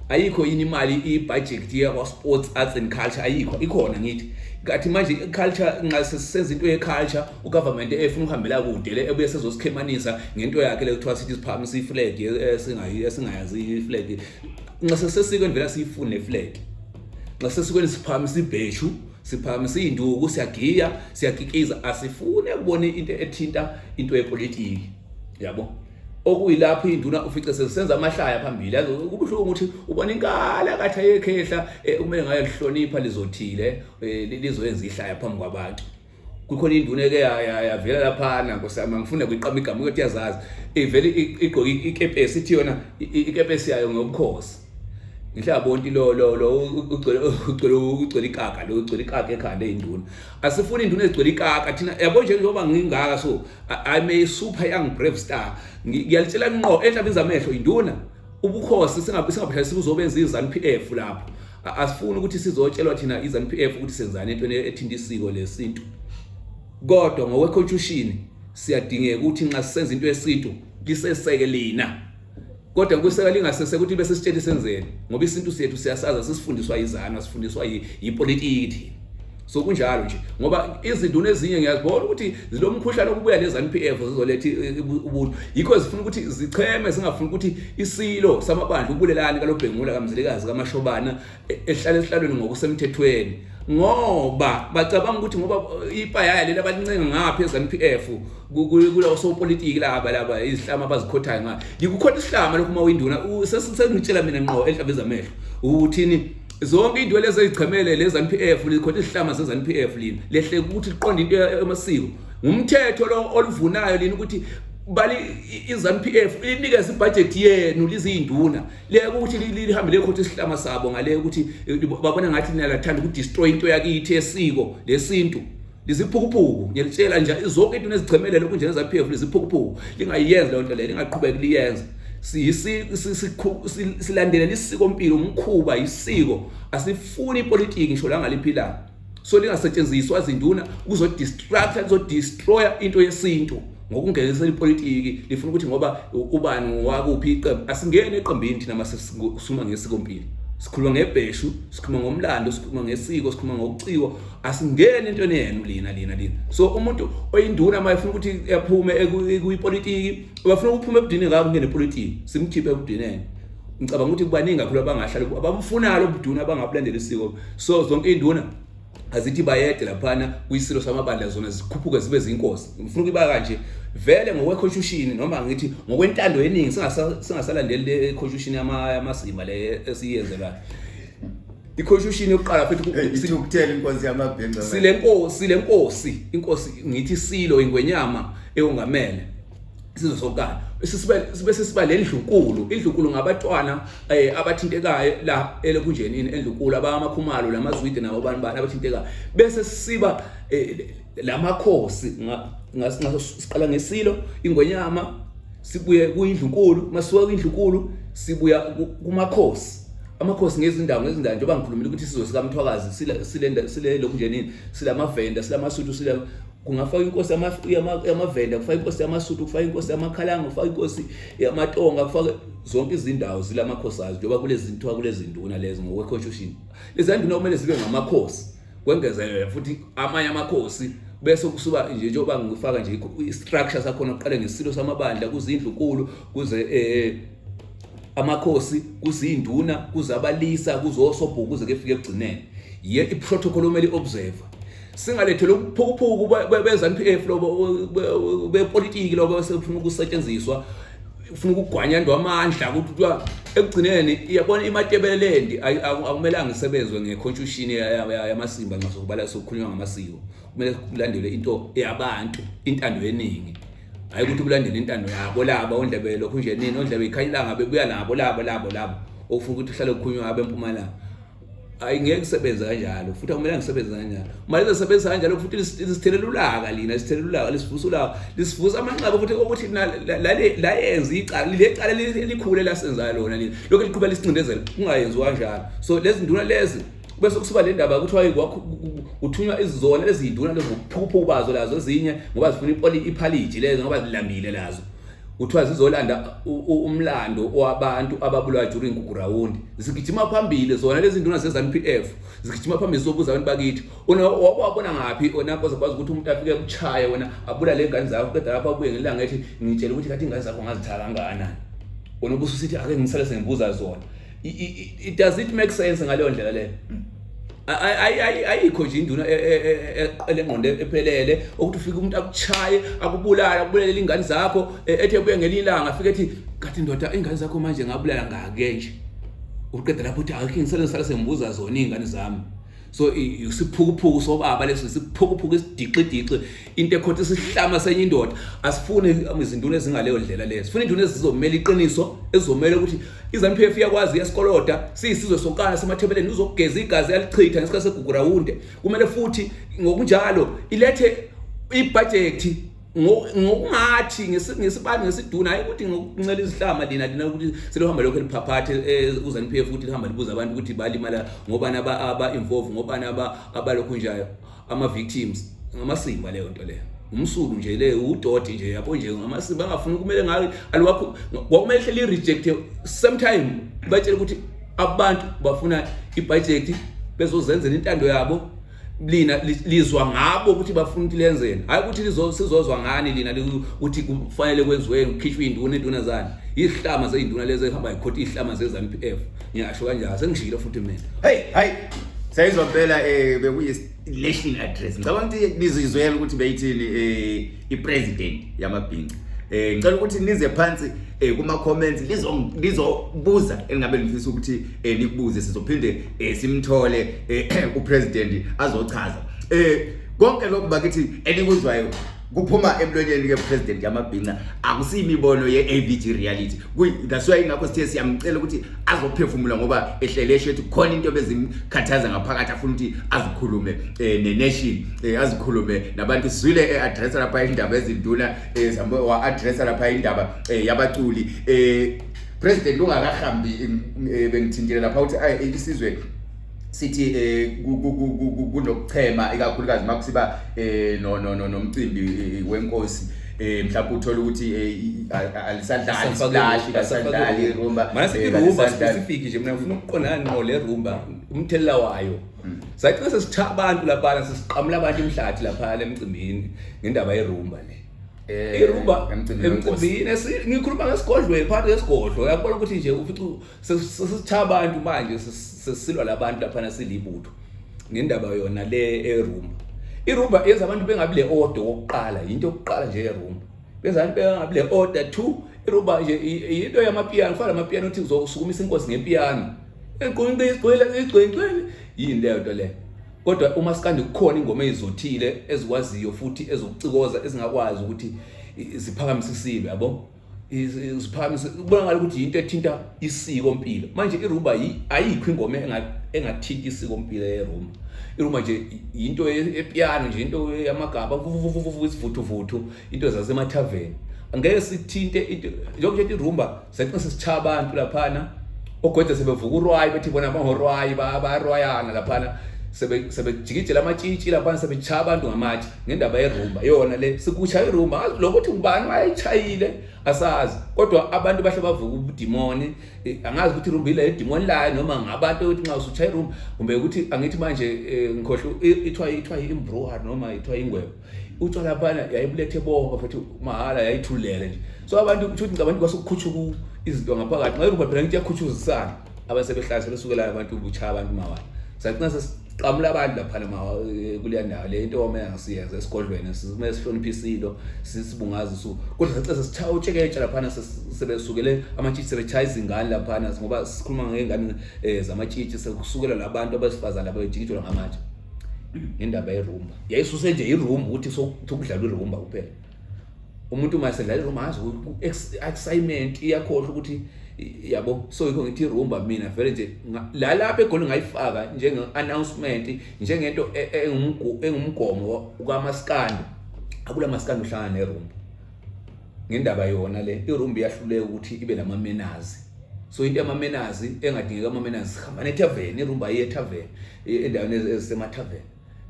Ayikho yini imali i-budget yakwa-sports, arts and culture, ayikho, ikhona ngithi. Kathi manje i-culture nxa sesisenza into ye-culture, u-government efuna ukuhambela kude le ebuye sezosikhemanisa ngento yakhe le kuthiwa sithi siphakamisa i-flag esingayazi i-flag. Nxa sesikweni vela siyifune ne-flag. Nxa sesikweni siphakamisa ibheshu, siphakamisa iy'nduku, siyagiya, siyakikiza, asifune ukubona into ethinta into yepolitiki, yabo. Okuyilapho induna ufice sesenza amahlaya phambili. Kubuhlungu ukuthi ubona inkala kathi ayekhehla kumele ngayo lihlonipha lizothile lizoyenza ihlaya phambi kwabantu. Kukhona induna eke yavela laphana nkosama ngifuna kuyiqama igama ukuthi yazazi ivele igqoka ikepesi ithi yona ikepesi yayo ngobukhosi. Ngihlabonti lo ugcwele ikaka, lo ugcwele ikaka ekhanda induna. Asifuni induna ezigcwele ikaka thina, yabo nje njengoba ngingaka so I'm a super young brave star. Ngiyalitshela ngqo enhlabeni zamehlo induna ubukhosi singaphela sikuzobenza iZANU-PF lapho. Asifuni ukuthi sizotshelwa thina iZANU-PF ukuthi senzani into ethinta isiko lesintu. Kodwa ngokwe-constitution siyadingeka ukuthi nxa sisenza into yesintu liseseke lina. Kodwa kuseka lingasese ukuthi bese sitshela senzeni ngoba isintu sethu siyasaza sisifundiswa izana, sifundiswa yipolitiki. So kunjalo nje ngoba izinduna ezinye ngiyazibona ukuthi zilomkhuhlane okubuya leZANU-PF zizoletha ubuntu. Yikho zifuna ukuthi zicheme, zingafuni ukuthi isilo samabandla ubulelane kalobhengula kamzilikazi kaMashobana ehlala esihlalweni ngokusemthethweni. Ngoba bacabanga ukuthi ngoba ipayaya lela balincenga ngapha eZANU-PF kulawo sopolitiki laba izihlama abazikhothayo ngayo. Ngikukhotha isihlama lokho mawinduna sesingitshela mina ngqo enhlabeni zamehlo uthini zonke into lezi ezichemele leZANU-PF likhotha isihlama seZANU-PF lini lehle ukuthi liqonde into yamasiko ngumthetho lo oluvunayo lini ukuthi bali iZANU-PF linikeza ibudget yenu lizinduna le ukuthi lihambe lekhotha isihlama sabo ngale ukuthi babona ngathi niyalathanda ukudestroy into yakithi esiko lesintu liziphukuphuku. Ngiyalitshela nje zonke into ezichemele lokho nje leZANU-PF liziphukuphuku lingayiyenza le nto le lingaqhubeki liyenza. Silandelela isiko impilo umkhuba isiko, asifuni ipolitiki ngisho la ngaliphila. so lingasetshenziswa izinduna kuzodestroya into yesintu ngokungenisela ipolitiki lifuna ukuthi ngoba ubani wakuphi iqembu asingene eqembini thina mase sikhuluma ngesikompilo sikhuluma ngebheshu sikhuluma ngomlando sikhuluma ngesiko sikhuluma ngokuciwa asingene entweni yenu lina so umuntu oyinduna mayefuna ukuthi yaphume kuyipolitiki bafuna ukuphume ebudini ngabo ngene politiki simkhiphe ebudineni ngicabanga ukuthi kubaningi kakhulu abangahlala abamfuna lo buduna abangabulandela isiko so zonke induna azithi bayede laphana kuyisilo samabandla zona zikhuphuke zibe zinkosi ngifuna ukuba kanje vele ngokweconstitution noma ngithi ngokwentando yeningi singasalandeli le constitution yamasima le esiyenzelayo iconstitution yokuqala futhi sikuthela inkosi yamabhenqa inkosi ngithi silo ingwenyama eyongamele sizwe sokana sibe lendlunkulu ngabatwana abathintekayo la elokunjenini endlunkulu abamakhumalo lamazwide nabo abantu abathintekayo bese siba lamakhosi ngasiqala ngesilo ingwenyama sibuye kuyindlunkulu masiwa kuyindlunkulu sibuya kumakhosi amakhosi ngezindawo njengoba ngikhulumile ukuthi sizwe sikaMthwakazi sile lokunjenini silamavenda silamasuthu sila kungafaka inkosi yamavenda kufaka inkosi yamasuthu kufaka inkosi yamakhalanga kufaka inkosi yamatonga kufaka zonke izindawo zilamakhosazi njengoba kulezintwa kulezinduna lezi ngokweconstitution lezinduna kumele zibe ngamakhosi kwengezelela futhi amanye amakhosi bese kusuba nje njengoba ngifaka nje istructure sakhona oqale ngesilo samabandla kuzindlunkulu kuze amakhosi kuzinduna kuzabalisa kuzosobhuku kuze kefike ekugcineni ye iprotocol omele observe singalethele ukuphukuphuku beZANU-PF lobo bepolitiki lobo sefuna ukusetshenziswa ufuna ukugwanyandwa amandla ukuthi ekugcineni iyabona imatebelendi akumelanga isebenzwe ngeconstitution yamasimba nxa sokubala sokukhulunywa ngamasiko kumele kulandelwe into yabantu intando yeningi hayi ukuthi kulandele intando yabo laba ondlebelo kunje nini ondlebe ikhanyilanga bebuya nabo labo ofuna ukuthi uhlale ukukhulunywa ngabe eMpumalanga ayingeke kusebenza kanjalo futhi akumele ngisebenze kanjalo manje sesebenza kanjalo futhi lisithelelela ulaka lina lisithelelela ulaka lisivusa ulaka lisivusa amanqaba futhi ukuthi la yenza icala likhulu lasenzayo lona lina lokho liqhubeka lisincindezela kungayenziwa kanjalo so lezi nduna lezi bese kusuba le ndaba ukuthi uthunywa izizona lezi nduna lezo ukuphuphu bazo lazo ezinye ngoba zifuna ipolitiki lezo ngoba zilambile lazo uthiwa zizolanda umlando wabantu ababulawa during ground zigijima phambili zona lezi nduna zeZANU-PF zigijima phambili zobuza abantu bakithi wabona ngapi onakoza kwazi ukuthi umuntu afike kuchaya wena abula le ngane zakho kodwa lapha abuye ngelanga ethi ngitshela ukuthi kathi ingane zakho ngazithaka kangakanani wona ubususithi ake ngisale sengibuza zona does it make sense ngaleyo ndlela leyo ayikho nje induna elengqondo ephelele ukuthi ufike umuntu akuchaye akubulele ingane zakho ethe buye ngelilanga afike ethi kathi ndoda ingane zakho manje ngabulala ngake nje uqeda lapho uthi akhe ngisale sembuza zona ingane zami so isiphukuphuku sobaba leso isiphukuphuku isidiqidiqi into ekhothi isihlama senye indoda asifune izinduna ezingaleyo ndlela lezo sifuna induna ezizomela iqiniso ezizomela ukuthi iZANU-PF iyakwazi yesikoloda siyisizwe sonkana semathebeleni uzokugeza igazi yalichitha ngesikhathi segugurawunde kumele futhi ngokunjalo ilethe ibudget ngokungathi ngesibani ngesiduna hayi ukuthi ngokuncela izihlama lina ukuthi selohamba lokho eliphaphathe uZANU-PF ukuthi lihamba libuza abantu ukuthi balimala ngobani aba involve ngobani abalokhu nje ama victims ngamasimba leyo nto leyo umsulu nje le udoti nje yabo nje ngamasimba angafuni kumele ngayo aliwakho kwakumele hleli reject sometime batshela ukuthi abantu bafuna ibudget bezozenzela intando yabo lina lizwa ngabo ukuthi bafuna ukuthi lenzeni hayi ukuthi sizozwa ngani lina ukuthi kufanele kwenziwe ngikhishwe induna zani ihlama zeinduna lezi ehamba ikhoti ihlama zeZANU-PF ngiyasho kanjalo sengishilo futhi mina hey sayizwa phela bekuyi-election address ngicabanga ukuthi lizizwela ukuthi beyithini ipresident yamabhinqa ngicela ukuthi nize phansi kuma comments lizobuza engabe lifisa ukuthi nikubuze sizophinde simthole upresident azochaza konke lokho bakithi enikuzwayo kuphuma emlonyeni ke president yamabhinqa akusiyimibono ye-AVG reality that's why ingakho sithe siyamcela ukuthi azophefumula ngoba ehleleshe ethi khona into bezimkhathaza ngaphakathi afuna ukuthi azikhulume ne-nation azikhulume nabantu sizwile address lapha indaba ezinduna wa address lapha indaba yabaculi president ungakahambi bengithintile lapha ukuthi isizwe sithi kunokuchema ikakhulukazi makusiba nomcimbi wenkosi mhlawumbe uthola ukuthi alisadlali splash kasadlali irumba mase irumba specific nje mina ngifuna ukuqondana no le rumba umthelela wayo sathi sesitha abantu lapha sesiqamula abantu imhlathi lapha lemcimbini ngendaba yerumba le irumba emcimbini ngikhuluma ngesigodlweni phakathi kwesigodlo uyabona ukuthi nje ufica sesitha abantu manje sesilwa labantu lapha nasilibutho ngendaba yona le erumba irumba yenza abantu bengabi le order wokuqala into yokuqala nje erumba benza abantu bengabi le order 2 irumba nje into yamapiano kufanele amapiano uthi uzosukumisa inkosi ngepiano igcwele yini leyo nto le kodwa umaskandi kukhona ingoma ezizothile ezikwaziyo futhi ezokucikoza ezingakwazi ukuthi ziphakamise isilo yabo ziphakamise kubona ngalo ukuthi into ethinta isiko impilo manje irumba ayikho ingoma engathinta isiko impilo yerumba irumba nje into epiano nje into yamagaba isivuthu into zasemathaveni angeke sithinte into njengokuthi irumba sathi sesitha abantu laphana ogwede sebevuka urwayi bethi bona abahorwayi bayarwayana laphana sebejikijela amatshitshi laphana sebechaya abantu ngamatshe ngendaba yerumba yona le sikuchaya irumba lokuthi ngubani wayechayile asazi kodwa abantu bahle bavuka ubudimoni angazi ukuthi irumba ile idimoni layo noma ngabantu ukuthi nxa usuchaya irumba kumbe ukuthi angithi manje ngikhohle ithiwa imbruha noma ithiwa ingwebo utshwa laphana yayibulethe bonke futhi mahala yayithulele nje so abantu ukuthi abantu kwasukukhutshuka izinto ngaphakathi nxa irumba phela ngithi yakhuthuzisana abasebehlala sebesukela abantu ubuchaya abantu mawala sathi qamula abantu laphana kuleya ndawo le into omela ngasiyenza esigodlweni simele sihloniphe isilo sisibungaza usuku kodwa sathi sesitha utsheketsha laphana sebesukele amatshitshi sebechaya izingane laphana ngoba sikhuluma ngengane zamatshitshi sekusukela labantu abasifazana abajikijwa ngamatshe indaba yerumba yayisuse nje irumba ukuthi sokudlalwa irumba kuphela umuntu masedlala irumba azi excitement iyakhohle ukuthi yabo so yikho ngithi irumba mina vele nje lapha egoli ngayifaka njenge announcement njengento engumgomo ukaMaskandi akula Maskandi uhlangana nerumba ngendaba yona le irumba iyahluleka ukuthi ibe namamenazi so into yamamenazi engadingeka amamenazi hamba nethaveni irumba yethaveni endaweni ezisemathaveni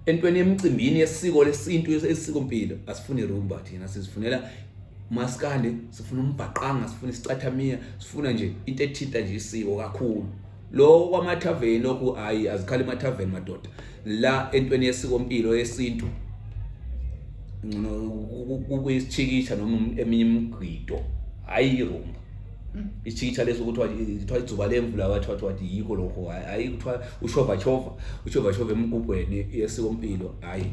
entweni emcimbini yesiko lesintu esiko impilo asifuni irumba thina sizifunela Maskandi sifuna umbhaqanga sifuna isicathamiya sifuna nje into ethinta nje isiko kakhulu lo kwamathaveni lokhu hayi azikhali emathaveni madoda la entweni yesiko impilo yesintu kuyisichikisha noma eminye imigqido hayi irumba ichikisha leso ukuthi idzuba lemvula wathi yikho lokho hayi kuthiwa ushova emgubhweni yesiko impilo hayi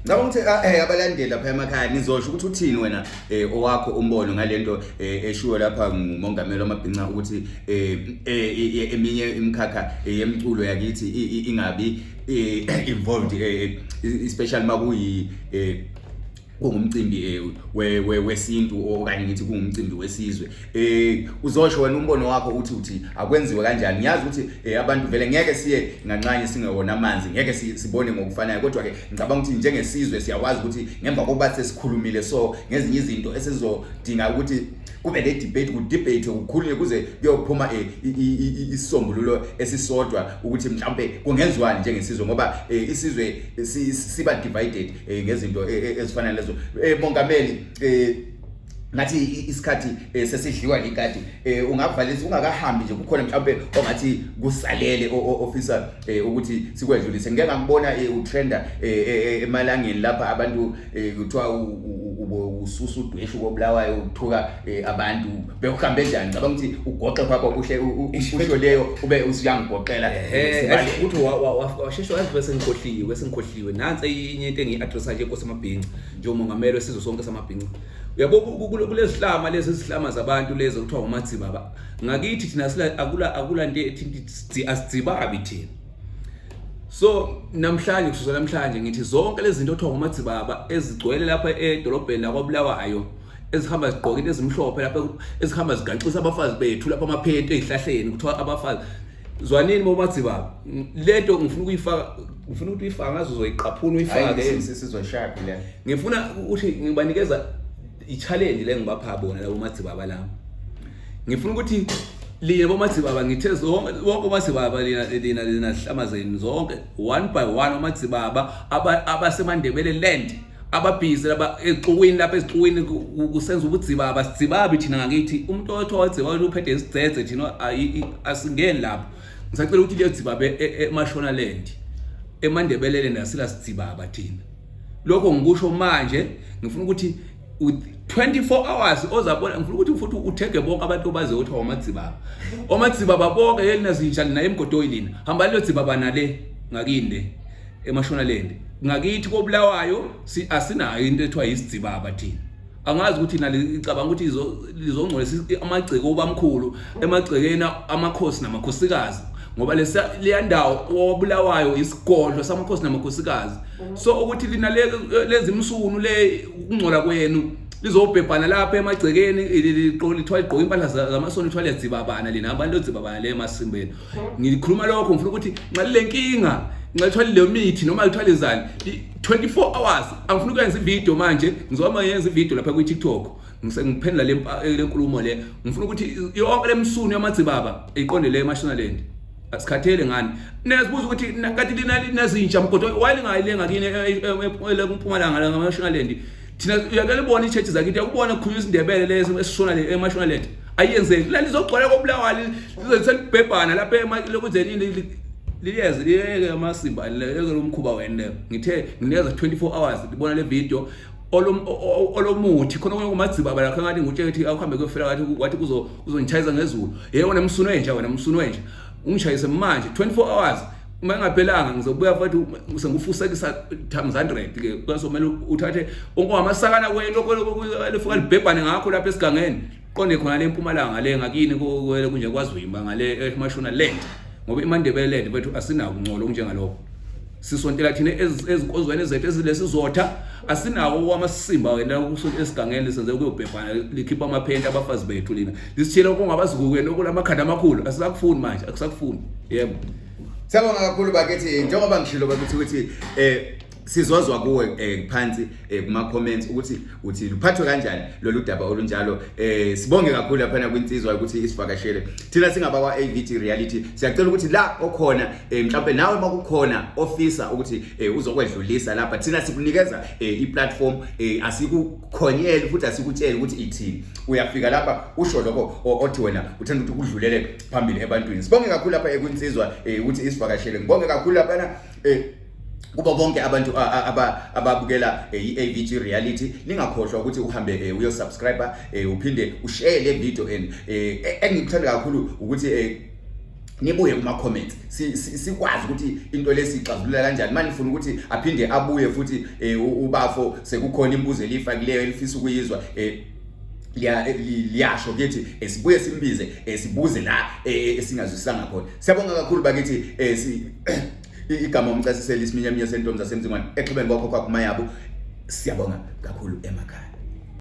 ngicabanga ukuthi abalandeli lapha emakhaya nizosho ukuthi uthini wena owakho umbono ngalento eshiwo lapha ngumongameli waMabhinqa ukuthi eminye imikhakha yemculo yakithi ingabi involved especially makuyi kungumcimbi wesintu okanye ngithi kungumcimbi wesizwe uzosho wena umbono wakho uthi akwenziwe kanjani ngiyazi ukuthi abantu vele ngeke siye nganqanye singewona amanzi ngeke sibone ngokufanayo kodwa ke ngicabanga ukuthi njengesizwe siyakwazi ukuthi ngemva kokuba sesikhulumile so ngezinye izinto esizodinga ukuthi kube le debate ukukhulule kuze kuyophuma isisombululo esisodwa ukuthi mhlambe kungenziwani njengesizwe ngoba isizwe siba divided ngezinto ezifana lezo mongameli ngathi isikhathi sesidliwa likati ungavalisa ungakahambi nje kukhona mhlambe ongathi kusalele officer ukuthi sikwedlulise ngeke ngakubona utrenda emalangeni lapha abantu kuthiwa ususu udweshu kobulawayo ukuthuka abantu bekuhambe njani ngicabanga ukuthi ugoqe kwakho kuhle usho leyo ube usiyangigoqela ukuthi washeshe wazi bese ngikhohliwe nansi inye into engiaddressa nje Nkosi Mabhinqa njengomongameli wesizwe sonke samabhinqa uyabo kulezihlama lezi izihlama zabantu lezi kuthiwa uMadziba ngakithi thina sila akula nto ethi asidzibabi thina so namhlanje kusukela namhlanje ngithi zonke lezi zinto kuthiwa uMadziba ezigcwele lapha edolobheni lakwabulawayo ezihamba zigqoka into ezimhlophe lapha ezihamba ziganxisa abafazi bethu lapha amaphento ezihlahleni kuthiwa abafazi zwanini boMadziba lento ngifuna ukuthi uyifaka ngazo uzoyiqaphuna uyifake sizoshaya le ngifuna ukuthi ngibanikeza i-challenge le ngibapha bona labo Madziba balami ngifuna ukuthi lina bomathibaba ngithe zonke wonke omathibaba lina hlamazeni zonke one by one omathibaba abasemandebele land ababhizi laba exukwini lapha ezixukwini kusenza ubudzibaba sidzibabi thina ngakithi umuntu othola dziba uphethe isidzedze thina asingeni lapho ngisacela ukuthi leyo dzibabe eMashona Land eMandebelele nasila sidzibaba thina lokho ngikusho manje ngifuna ukuthi 24 hours ozabona ngifuna ukuthi futhi uthege bonke abantu baze uthi omathibaba bonke yelinazinja lina emgodoyilini hamba lo dzibaba nale ngakinde eMashona Land ngakithi koBulawayo asinayo into ethiwa isidzibaba thina angazi ukuthi icabanga ukuthi lizongcolisa amagceke obamkhulu emagcekeni amakhosi namakhosikazi ngoba leya ndawo oBulawayo isigodlo samakhosi namakhosikazi so ukuthi lina lezi msunu le ukungcola kwenu lizobhebhana lapha emagcekeni lithola igqoka impahla zamasoni ithwala yadzibabana lina abantu odzibabana le emasimbeni ngikhuluma lokho ngifuna ukuthi ngalile nkinga ngithwala le mithi noma ngithwala izani 24 hours angifuna ukwenza ivideo manje ngizoma yenza ivideo lapha ku TikTok ngiphendula le nkulumo le ngifuna ukuthi yonke lemsunu yamadzibaba iqonde le eMashona Land asikhathele ngani nezibuza ukuthi kanti lina linazinja mgodo walingayilenga kini eMpumalanga la eMashona Land thina uyakelibona ichurch zakithi yakubona ukukhuluma isindebele leso esishona le eMashona Land ayenzeki la lizogcwala koBulawayo lizoselibhebhana lapha lokuzeni liyeze liyeke amasimba leke umkhuba wena ngithe nginikeza 24 hours libona le video olomuthi khona ngomadziba lapha ngathi ngutshela ukuthi akuhambe kuyofela wathi uzonitshayisa ngezulu yena msuno wenja wena msuno wenja ungishayise manje 24 hours uma ngaphelanga ngizobuya futhi sengufusekisa times 100 ke kwasomela uthathe ongamasakana kwenu lokho libhebhane ngakho lapha esigangeni qonde khona le eMpumalanga le ngakini kunje kwaZwimba ngale eMashona Land ngoba iMandebele Land bethu asinako ungcolo kunjengalokho sisontela thina ezinkozweni ezethu ezilesizotha asinako wamasimba wena ukusonto esigangeni senze ukuyobhebhana likhipha amaphenti abafazi bethu lina lisithela ukungabazikukweni okulamakhanda amakhulu asisakufuni manje akusakufuni yebo Siyabonga kakhulu bakithi njengoba ngishilo bakithi ukuthi sizozwa kuwe phansi kuma comments ukuthi uthi luphathwe kanjani lolu daba olunjalo sibonge kakhulu lapha kwinsizwa ukuthi isivakashele thina singaba kwa AVT Reality siyacela ukuthi la okhona mhlawumbe nawe makukhona ofisa ukuthi uzokwedlulisa lapha thina sikunikeza iplatform asikukhonyele futhi asikutshela ukuthi ithini uyafika lapha usho lokho othi wena uthanda ukuthi kudlulele phambili ebantwini sibonge kakhulu lapha kwinsizwa ukuthi isivakashele ngibonge kakhulu lapha kuba bonke abantu ababukela iAVT Reality ningakhohlwa ukuthi uhambe uyosubscribe uphinde ushare le video engikuthanda kakhulu ukuthi nibuye kuma comments sikwazi ukuthi into lesixazulula kanjani manje ngifuna ukuthi aphinde abuye futhi ubafo sekukhona imbuzo elifakileyo elifisa ukuyizwa liyasho kithi sibuye simbize sibuze la esingazwisanga khona siyabonga kakhulu bakithi igama umchasiseli isiminyaminya sentombi zasemzingwane exhubeni kwakho kwakumayabo siyabonga kakhulu emakhaya